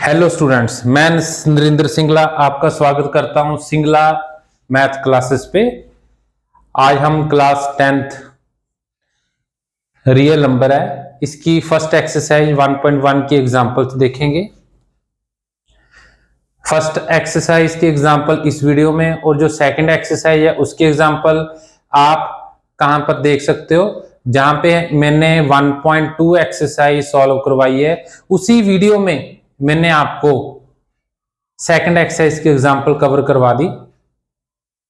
Hello students, मैं नरेंद्र सिंगला आपका स्वागत करता हूं सिंगला मैथ क्लासेस पे। आज हम क्लास 10th रियल नंबर है, इसकी फर्स्ट एक्सरसाइज 1.1 की एग्जांपल्स देखेंगे। फर्स्ट एक्सरसाइज की एग्जांपल इस वीडियो में और जो सेकंड एक्सरसाइज है उसकी एग्जांपल आप कहां पर देख सकते हो, जहां पे मैंने 1.2 एक्सरसाइज सॉल्व करवाई है उसी वीडियो में मैंने आपको सेकंड एक्सरसाइज की एग्जांपल कवर करवा दी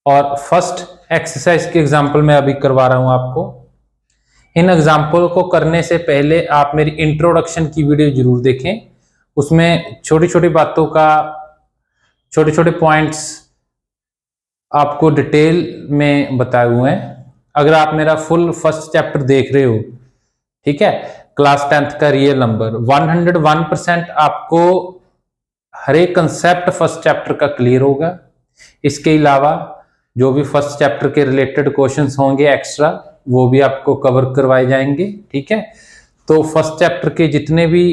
और फर्स्ट एक्सरसाइज की एग्जांपल मैं अभी करवा रहा हूं आपको। इन एग्जांपल को करने से पहले आप मेरी इंट्रोडक्शन की वीडियो जरूर देखें, उसमें छोटी छोटी बातों का छोटे छोटे पॉइंट्स आपको डिटेल में बताए हुए हैं। अगर आप मेरा फुल फर्स्ट चैप्टर देख रहे हो, ठीक है, क्लास 10th का रियल नंबर 101% आपको हर एक कंसेप्ट फर्स्ट चैप्टर का क्लियर होगा। इसके अलावा जो भी फर्स्ट चैप्टर के रिलेटेड क्वेश्चंस होंगे एक्स्ट्रा, वो भी आपको कवर करवाए जाएंगे, ठीक है। तो फर्स्ट चैप्टर के जितने भी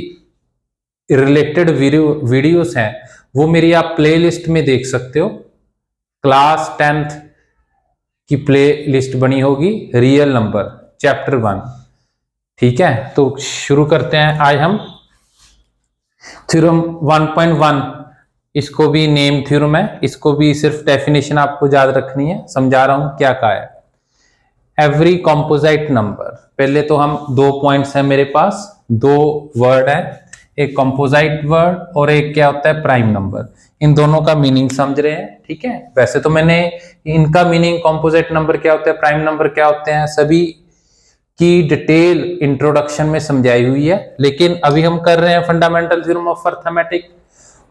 रिलेटेड वीडियोस हैं वो मेरी आप प्लेलिस्ट में देख सकते हो। क्लास 10th की प्ले लिस्ट बनी होगी रियल नंबर चैप्टर 1, ठीक है। तो शुरू करते हैं। आज हम थ्योरम 1.1, इसको भी नेम थ्योरम है, इसको भी सिर्फ डेफिनेशन आपको याद रखनी है। समझा रहा हूं क्या कहा है। एवरी कॉम्पोजिट नंबर, पहले तो हम दो पॉइंट्स हैं मेरे पास, दो वर्ड है, एक कॉम्पोजिट वर्ड और एक क्या होता है प्राइम नंबर। इन दोनों का मीनिंग समझ रहे हैं, ठीक है। वैसे तो मैंने इनका मीनिंग कॉम्पोजिट नंबर क्या होता है, प्राइम नंबर क्या होते हैं, सभी की डिटेल इंट्रोडक्शन में समझाई हुई है, लेकिन अभी हम कर रहे हैं फंडामेंटल थ्योरम ऑफ अरिथमेटिक।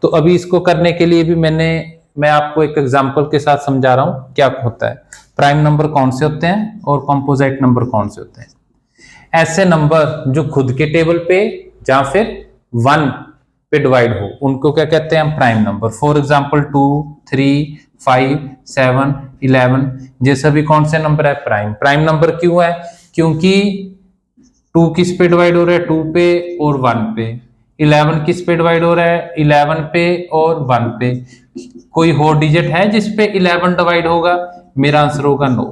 तो अभी इसको करने के लिए भी मैं आपको एक एग्जांपल के साथ समझा रहा हूं क्या होता है, प्राइम नंबर कौन से होते हैं और कॉम्पोजिट नंबर कौन से होते हैं। ऐसे नंबर जो खुद के टेबल पे या फिर 1 पे डिवाइड हो, उनको क्या कहते हैं हम, प्राइम नंबर। फॉर एग्जांपल 2, 3, 5, 7, 11, ये सभी कौन से नंबर है, प्राइम नंबर। क्यों है, क्योंकि 2 किस पे डिवाइड हो रहा है, 2 पे और 1 पे। 11 किस पे डिवाइड हो रहा है, 11 पे और 1 पे। कोई और डिजिट है जिस पे 11 डिवाइड होगा, मेरा आंसर होगा नो।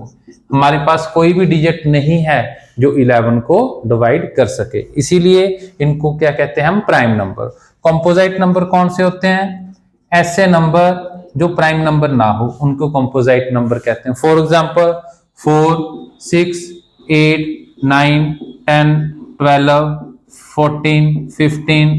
हमारे पास कोई भी डिजिट नहीं है जो 11 को डिवाइड कर सके, इसीलिए इनको क्या कहते हैं हम, प्राइम नंबर। कॉम्पोजिट नंबर कौन से होते हैं, ऐसे नंबर जो प्राइम नंबर ना हो उनको कॉम्पोजिट नंबर कहते हैं। फॉर एग्जांपल 4, 6, 8, 9, 10, 12, 14, 15,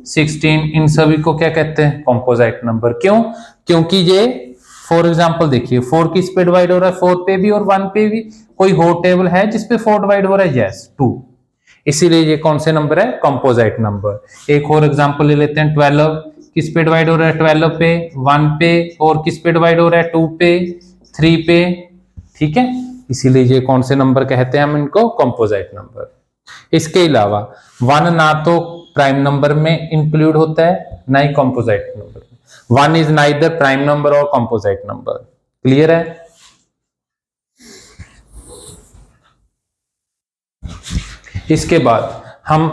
16, इन सभी को क्या कहते हैं, कॉम्पोजिट नंबर। क्यों, क्योंकि ये फॉर एग्जांपल देखिए 4 किस पे डिवाइड हो रहा है, 4 पे भी और 1 पे भी। कोई और टेबल है जिसपे 4 डिवाइड हो रहा है, यस 2, इसीलिए ये कौन से नंबर है, कॉम्पोजिट नंबर। एक और एग्जांपल ले लेते हैं, 12 किस पे डिवाइड हो रहा है, 12 पे, 1 पे, और किस पे डिवाइड हो रहा है, 2 पे, 3 पे, ठीक है। इसीलिए ये कौन से नंबर कहते हैं हम इनको, कॉम्पोजिट नंबर। इसके अलावा 1 ना तो प्राइम नंबर में इंक्लूड होता है ना ही कॉम्पोजिट नंबर में। 1 इज नाइदर प्राइम नंबर और कॉम्पोजिट नंबर। क्लियर है। इसके बाद हम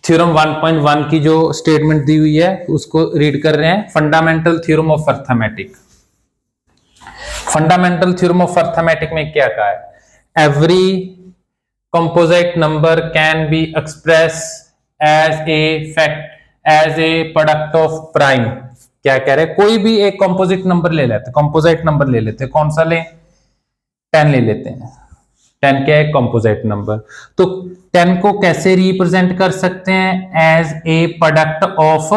थ्योरम 1.1 की जो स्टेटमेंट दी हुई है उसको रीड कर रहे हैं। Fundamental theorem of arithmetic. Fundamental theorem of arithmetic में क्या कहा है, every composite number can be expressed as a product of prime। क्या कह रहे हैं, कोई भी एक कंपोजिट नंबर ले लेते हैं, कंपोजिट नंबर ले लेते हैं, कौन सा ले, 10 ले लेते हैं। 10 क्या है, कंपोजिट नंबर। तो 10 को कैसे रिप्रेजेंट कर सकते हैं, as a product of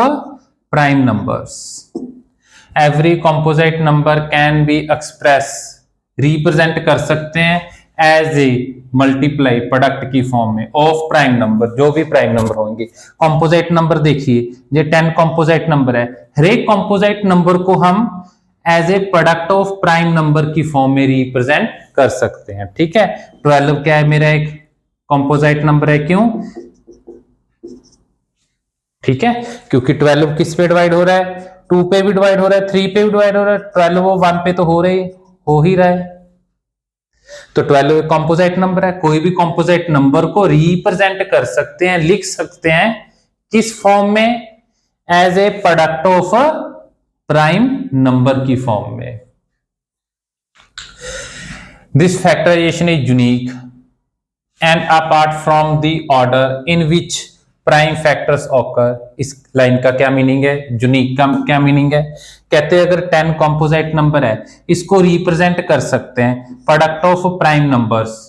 prime numbers. Every composite number can be express, represent कर सकते हैं एज ए मल्टीप्लाई, प्रोडक्ट की फॉर्म में, ऑफ प्राइम नंबर, जो भी प्राइम नंबर होंगे। कंपोजिट नंबर देखिए, ये 10 कंपोजिट नंबर है, हर एक कंपोजिट नंबर को हम as a product of prime number की फॉर्म में रिप्रेजेंट कर सकते हैं, ठीक है। 12 क्या है, मेरा एक कंपोजिट नंबर है, क्यों, ठीक है, क्योंकि 12 किस पे डिवाइड हो रहा है, 2 पे भी डिवाइड हो रहा है, 3 पे भी डिवाइड हो रहा है, 12 वो 1 पे तो हो ही रहा है। तो 12 एक कंपोजिट नंबर है। कोई भी कंपोजिट नंबर को रिप्रेजेंट कर सकते हैं, लिख सकते हैं किस फॉर्म में, as a product of prime number की फॉर्म में। This factorization is unique and apart from the order in which prime factors occur. इस लाइन का क्या मीनिंग है, यूनिक का क्या मीनिंग है? कहते हैं अगर 10 कॉम्पोजिट नंबर है, इसको रिप्रेजेंट कर सकते हैं प्रोडक्ट ऑफ प्राइम नंबर्स,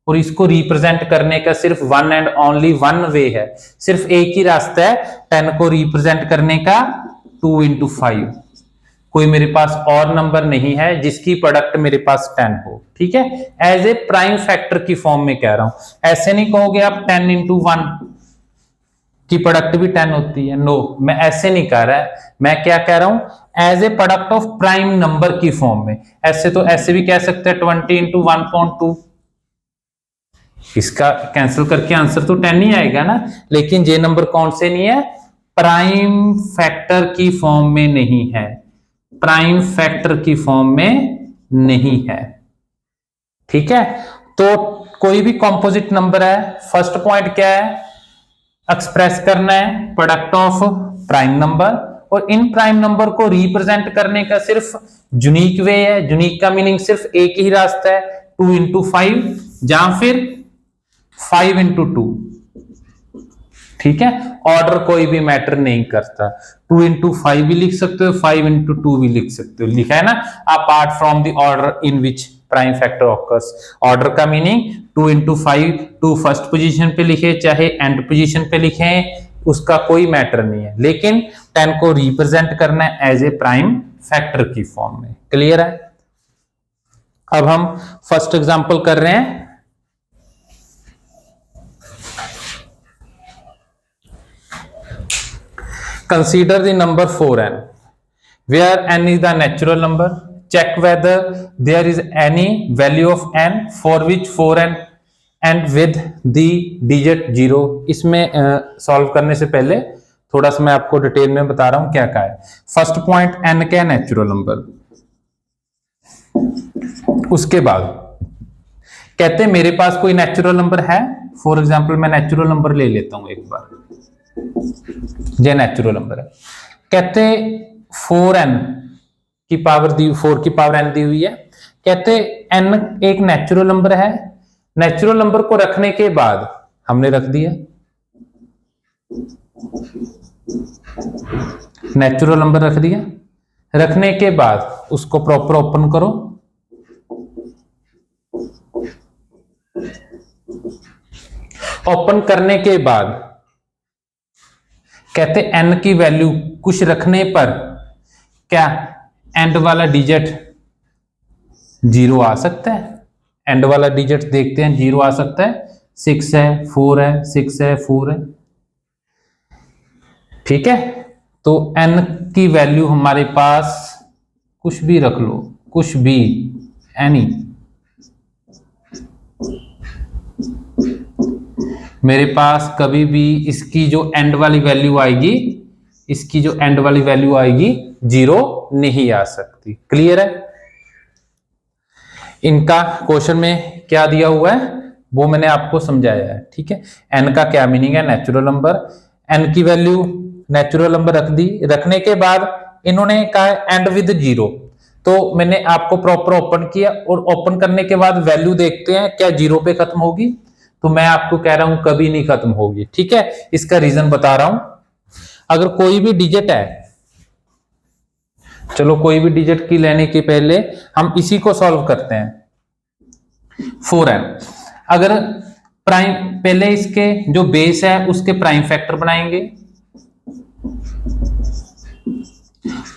और इसको रिप्रेजेंट करने का सिर्फ one and only one way है, सिर्फ एक ही रास्ता है 10 को रिप्रेजेंट करने का, 2 into 5। कोई मेरे पास और नंबर नहीं है जिसकी प्रोडक्ट मेरे पास 10 हो, ठीक है। एज ए प्राइम फैक्टर की फॉर्म में कह रहा हूं, ऐसे नहीं कहोगे आप 10 into 1 की प्रोडक्ट भी 10 होती है, नो, मैं ऐसे नहीं कह रहा है, मैं क्या कह रहा हूं, as a product of prime number की फॉर्म में। ऐसे तो ऐसे भी कह सकते हैं 20 into 1.2, इसका कैंसिल करके आंसर तो 10 ही आएगा ना, लेकिन ये नंबर कौन से नहीं है, प्राइम फैक्टर की फॉर्म में नहीं है, प्राइम फैक्टर की फॉर्म में नहीं है, ठीक है। तो कोई भी कॉम्पोजिट नंबर है, फर्स्ट पॉइंट क्या है, एक्सप्रेस करना है प्रोडक्ट ऑफ प्राइम नंबर, और इन प्राइम नंबर को रिप्रेजेंट करने का सिर्फ यूनिक वे है। यूनिक का मीनिंग सिर्फ एक ही रास्ता है, 2 into 5 या फिर 5 into 2, ठीक है। ऑर्डर कोई भी मैटर नहीं करता, 2 into 5 भी लिख सकते हो, 5 into 2 भी लिख सकते हो, लिखा है ना, apart from the order in which prime factor occurs. Order का मीनिंग 2 into 5, 2 फर्स्ट पोजीशन पे लिखे चाहे एंड पोजीशन पे लिखे, उसका कोई मैटर नहीं है, लेकिन 10 को रिप्रेजेंट करना है एज ए प्राइम फैक्टर की फॉर्म में। क्लियर है? अब हम फर्स्ट एग्जांपल कर रहे हैं। Consider the number 4n, where n is the natural number. Check whether there is any value of n for which 4n and with the digit 0। इसमें solve करने से पहले थोड़ा सा मैं आपको डिटेल में बता रहा हूं क्या क्या है। फर्स्ट पॉइंट n क्या है, नेचुरल नंबर। उसके बाद कहते हैं मेरे पास कोई नेचुरल नंबर है, फॉर एग्जांपल मैं नेचुरल नंबर ले लेता हूं एक बार, ये नेचुरल नंबर है। कहते 4n की पावर दी, 4 की पावर n दी हुई है। कहते n एक नेचुरल नंबर है, नेचुरल नंबर को रखने के बाद हमने रख दिया, नेचुरल नंबर रख दिया, रखने के बाद उसको प्रॉपर ओपन करो, ओपन करने के बाद कहते n की वैल्यू कुछ रखने पर क्या एंड वाला डिजिट 0 आ सकता है। एंड वाला डिजिट देखते हैं, 0 आ सकता है, 6 है, 4 है, 6 है, 4 है, ठीक है। तो n की वैल्यू हमारे पास कुछ भी रख लो, कुछ भी, एनी, मेरे पास कभी भी इसकी जो एंड वाली वैल्यू आएगी, इसकी जो एंड वाली वैल्यू आएगी 0 नहीं आ सकती। क्लियर है? इनका क्वेश्चन में क्या दिया हुआ है वो मैंने आपको समझाया है, ठीक है। n का क्या मीनिंग है, नेचुरल नंबर। n की वैल्यू नेचुरल नंबर रख दी, रखने के बाद इन्होंने कहा एंड विद 0, तो मैंने आपको प्रॉपर ओपन किया, और ओपन करने के बाद वैल्यू देखते हैं क्या 0 पे खत्म होगी, तो मैं आपको कह रहा हूं कभी नहीं खत्म होगी, ठीक है। इसका रीजन बता रहा हूं, अगर कोई भी डिजिट है, चलो कोई भी डिजिट की लेने के पहले हम इसी को सॉल्व करते हैं। 4n, अगर प्राइम, पहले इसके जो बेस है उसके प्राइम फैक्टर बनाएंगे,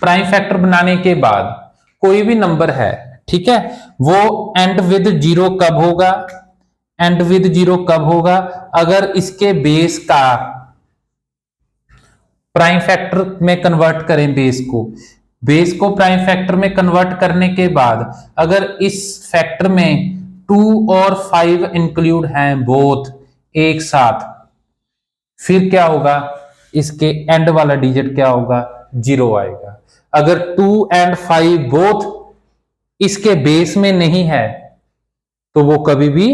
प्राइम फैक्टर बनाने के बाद कोई भी नंबर है, ठीक है, वो एंड विद 0 कब होगा, एंड विद 0 कब होगा, अगर इसके बेस का प्राइम फैक्टर में कन्वर्ट करें, बेस को प्राइम फैक्टर में कन्वर्ट करने के बाद अगर इस फैक्टर में 2 और 5 इंक्लूड हैं, बोथ एक साथ, फिर क्या होगा, इसके एंड वाला डिजिट क्या होगा, 0 आएगा। अगर 2 and 5 बोथ इसके बेस में नहीं है तो वो कभी भी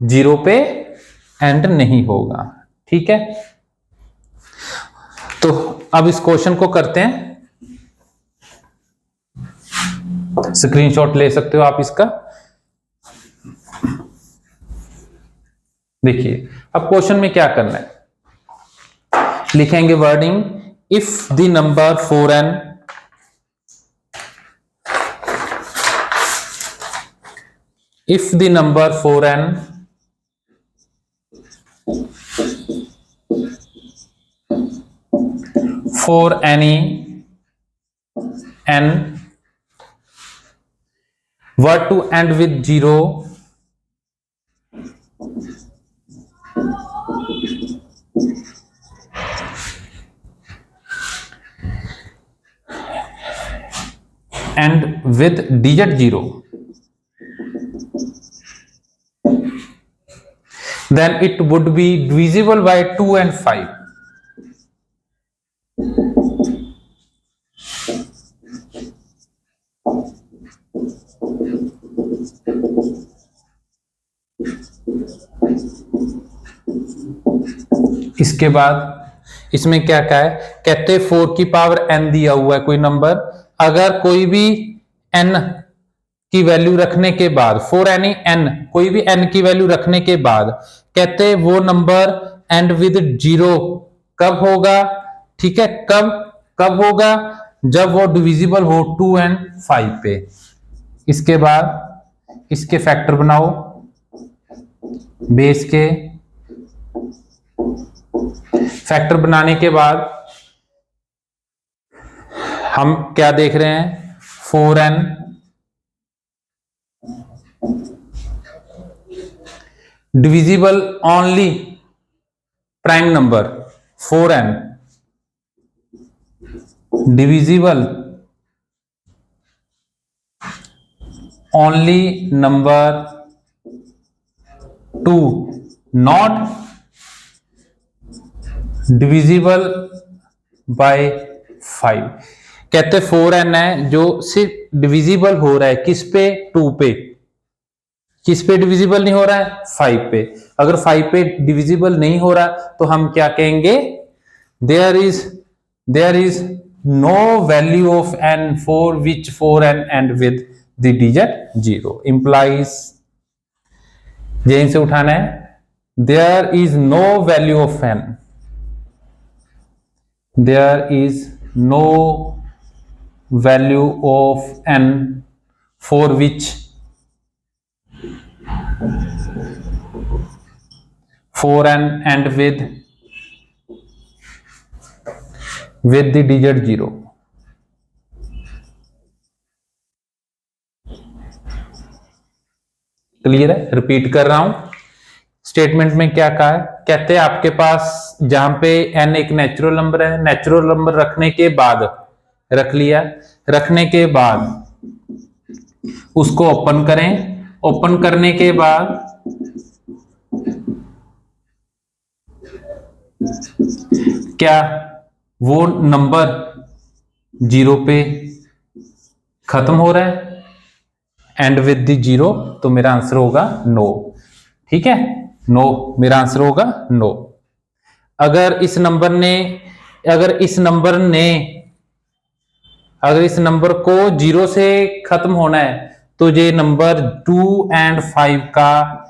0 पे एंड नहीं होगा, ठीक है। तो अब इस क्वेश्चन को करते हैं, स्क्रीनशॉट ले सकते हो आप इसका। देखिए अब क्वेश्चन में क्या करना है, लिखेंगे wording if the number 4n if the number 4n for any n were to end with 0 and with digit 0, then it would be divisible by 2 and 5. इसके बाद इसमें क्या कहा है, कहते 4 की पावर n दिया हुआ है कोई नंबर, अगर कोई भी n की वैल्यू रखने के बाद 4 यानी n, कोई भी n की वैल्यू रखने के बाद कहते वो नंबर एंड विद 0 कब होगा, ठीक है, कब होगा, जब वो डिविजिबल हो 2 and 5 पे। इसके बाद इसके फैक्टर बनाओ, बेस के फैक्टर बनाने के बाद हम क्या देख रहे हैं, 4n divisible only prime number, 4n divisible only number 2 not divisible by 5। कहते 4n है जो सिर्फ डिविजिबल हो रहा है किस पे, 2 पे, किस पे डिविजिबल नहीं हो रहा है, 5 पे। अगर 5 पे डिविजिबल नहीं हो रहा तो हम क्या कहेंगे, there is no value of n for which 4n end with the digit 0 implies, यहीं से उठाना है, there is no value of n, there is no value of n for which 4n and with the digit 0। Clear है, repeat कर रहा हूं, statement में क्या कहा है, कहते हैं आपके पास जहां पे n एक नेचुरल नंबर है, नेचुरल नंबर रखने के बाद रख लिया, रखने के बाद उसको ओपन करें, ओपन करने के बाद क्या वो नंबर 0 पे खत्म हो रहा है, एंड विद द 0, तो मेरा आंसर होगा नो, ठीक है, नो, मेरा आंसर होगा नो। अगर इस नंबर को 0 से खत्म होना है तो ये नंबर 2 and 5 का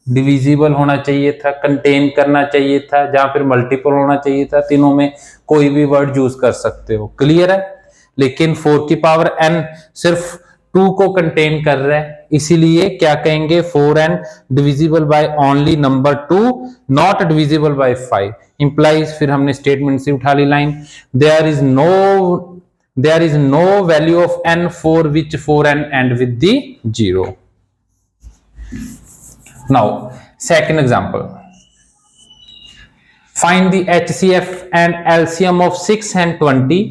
डिविजिबल होना चाहिए था, कंटेन करना चाहिए था, जहां फिर मल्टीपल होना चाहिए था, तीनों में कोई भी वर्ड यूज कर सकते हो, क्लियर है। लेकिन 4 की पावर n सिर्फ 2 को कंटेन कर रहा है, इसीलिए क्या कहेंगे, 4n divisible by only number 2 not divisible by 5 implies, फिर हमने स्टेटमेंट से उठा ली line, there is no value of n for which 4n and with the 0। Now second example, find the HCF and LCM of 6 and 20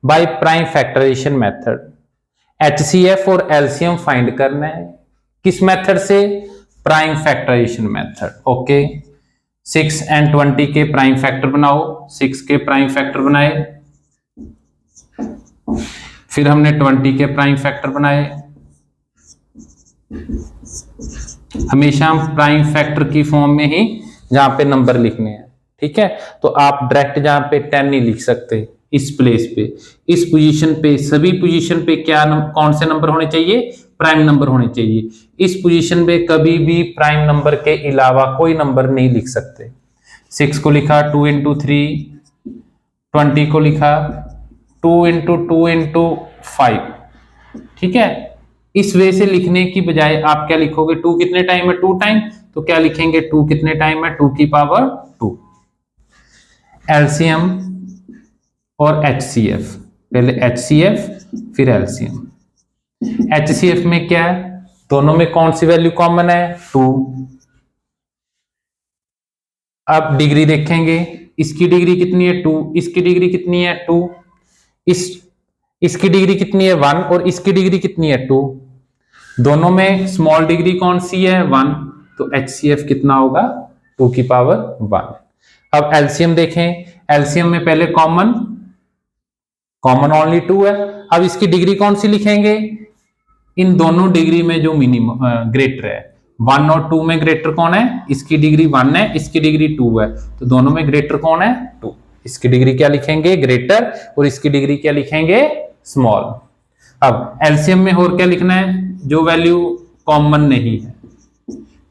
by prime factorization method. HCF और LCM find करना है किस method से, prime factorization method. Okay, 6 and 20 के prime factor बनाओ, 6 के prime factor बनाए, फिर हमने 20 के प्राइम फैक्टर बनाए। हमेशा हम प्राइम फैक्टर की फॉर्म में ही जहां पे नंबर लिखने हैं, ठीक है, तो आप डायरेक्ट जहां पे 10 नहीं लिख सकते, इस प्लेस पे, इस पोजीशन पे, सभी पोजीशन पे क्या कौन से नंबर होने चाहिए, प्राइम नंबर होने चाहिए। इस पोजीशन पे कभी भी प्राइम नंबर के अलावा कोई नंबर नहीं लिख सकते। 6 को लिखा 2 इंटू 3, 20 को लिखा 2 इंटू 2 इंटू 5, ठीक है। इस वे से लिखने की बजाय आप क्या लिखोगे, 2 कितने टाइम है, 2 टाइम, तो क्या लिखेंगे, 2 कितने टाइम है, 2 की पावर 2। एलसीएम और एचसीएफ, पहले एचसीएफ फिर एलसीएम। एचसीएफ में क्या है, दोनों में कौन सी वैल्यू कॉमन है, 2। अब डिग्री देखेंगे, इसकी डिग्री कितनी है 2, इसकी डिग्री कितनी है 2, इसकी डिग्री कितनी है 1 और इसकी डिग्री कितनी है 2। दोनों में स्मॉल डिग्री कौन सी है 1, तो एचसीएफ कितना होगा 2 की पावर 1। अब एलसीएम देखें, एलसीएम में पहले कॉमन ओनली 2 है। अब इसकी डिग्री कौन सी लिखेंगे, इन दोनों डिग्री में जो मिनिमम ग्रेटर है, 1 और 2 में ग्रेटर कौन है, इसकी डिग्री 1 है, इसकी डिग्री 2 है, तो दोनों में ग्रेटर कौन है 2। इसकी डिग्री क्या लिखेंगे, ग्रेटर, और इसकी डिग्री क्या लिखेंगे, स्मॉल। अब एलसीएम में और क्या लिखना है, जो वैल्यू कॉमन नहीं है,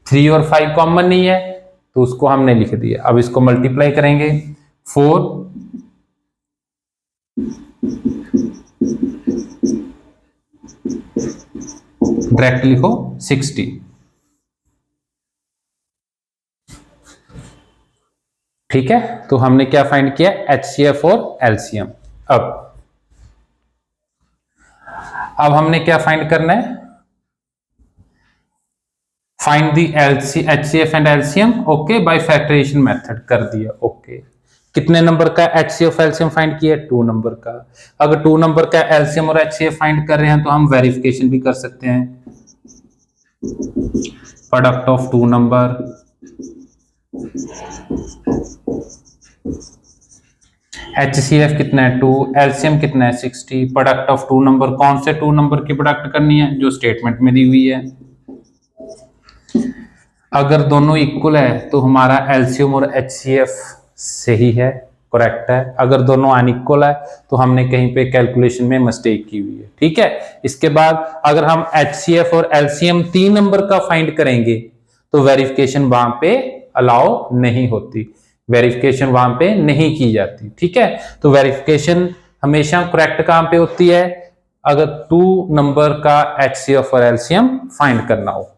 3 और 5 कॉमन नहीं है, तो उसको हमने लिख दिया। अब इसको मल्टीप्लाई करेंगे, 4 डायरेक्ट लिखो 60, ठीक है। तो हमने क्या फाइंड किया, एचसीएफ और एलसीएम। अब हमने क्या फाइंड करना है, find the HCF and LCM, okay, by factorization method कर दिया, ओके। कितने नंबर का एचसीएफ एलसीएम फाइंड किया, 2 नंबर का। अगर 2 नंबर का एलसीएम और एचसीएफ फाइंड कर रहे हैं तो हम वेरिफिकेशन भी कर सकते हैं, प्रोडक्ट ऑफ 2 नंबर, एचसीएफ कितना है 2, एलसीएम कितना है 60, प्रोडक्ट ऑफ 2 नंबर, कौन से 2 नंबर की प्रोडक्ट करनी है, जो स्टेटमेंट में दी हुई है। अगर दोनों इक्वल है तो हमारा एलसीएम और एचसीएफ सही है, करेक्ट है। अगर दोनों अनइक्वल है तो हमने कहीं पे कैलकुलेशन में मिस्टेक की हुई है, ठीक है। इसके बाद अगर हम एचसीएफ और एलसीएम 3 नंबर का फाइंड करेंगे तो वेरिफिकेशन वहां पे अलाउ नहीं होती, वेरिफिकेशन वहां पे नहीं की जाती, ठीक है। तो वेरिफिकेशन हमेशा करेक्ट कहां पे होती है, अगर 2 नंबर का एचसीएफ और एलसीएम फाइंड करना हो।